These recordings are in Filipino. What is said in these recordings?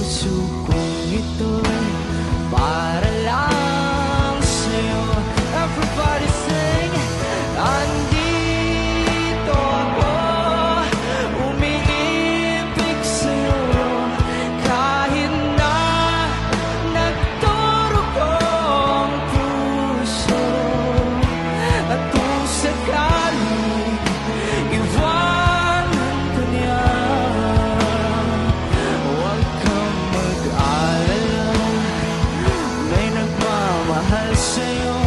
puso kong ito'y para lang sa'yo. Everybody sing. Andito ako, umiibig sa'yo, kahit na nagturog ang puso. At kung sakaling iwanan ka niya, huwag kang mag-alala, may nagmamahal sa'yo.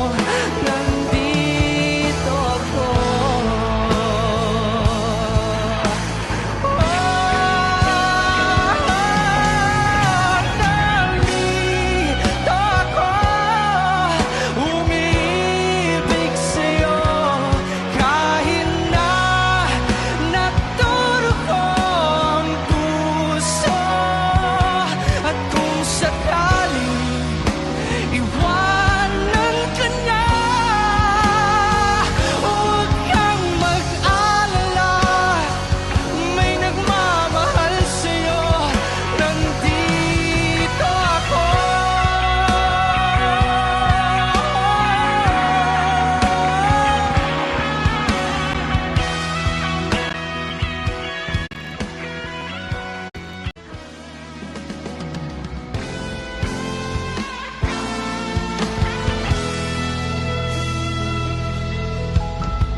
Nandito ako. Nandito ako, umiibig sa'yo, kahit na nagturog ang puso. At kung sakaling iwanan ka na, huwag kang mag-alala, may nagmamahal sa'yo. Nandito ako.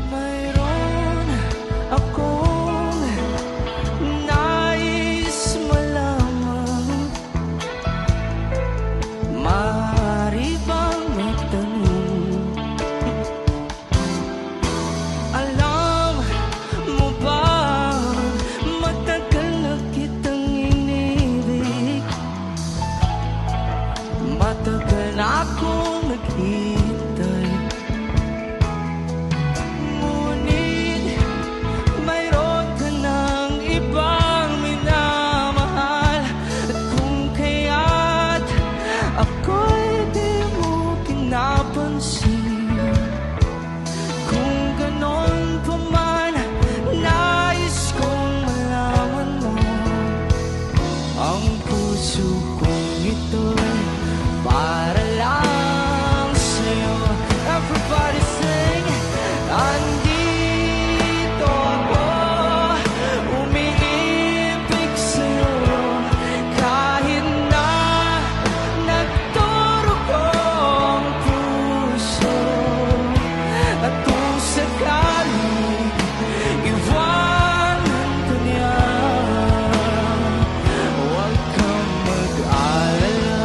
Mayroon akong nais malaman, maaari bang magtanong? Alam mo ba, matagal na kitang inibig, matagal na akong naghihintay. Ngunit mayroon ka ng ibang minamahal, at kung kaya't ako'y di mo pinapansin. Kung ganon pa man, nais kong malaman mo, ang puso kong ito'y para lang sa'yo. Everybody sing. Andito ako, umiibig sa'yo, kahit na nagturog ang puso. At kung sakaling iwanan ka niya, huwag kang mag-alala,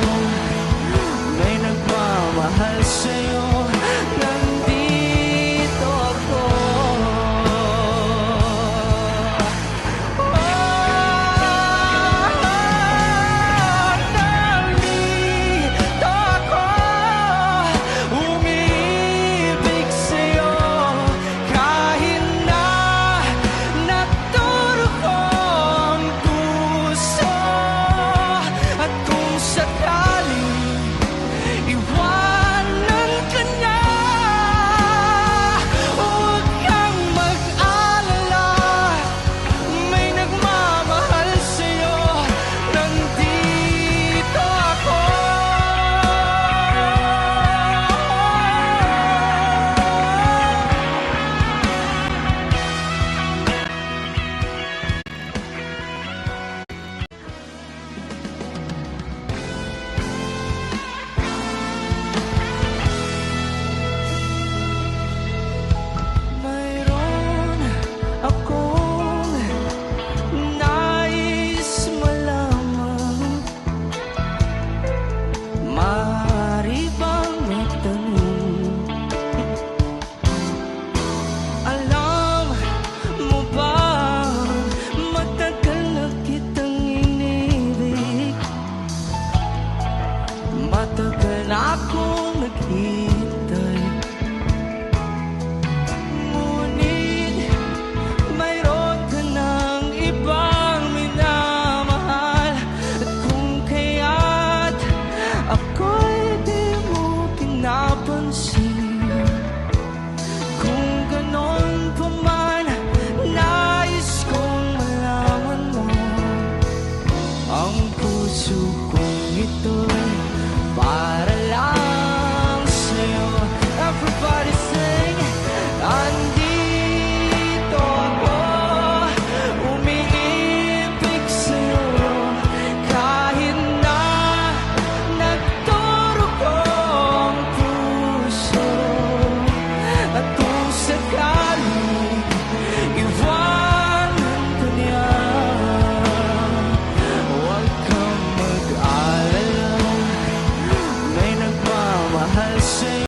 puso kong ito'y para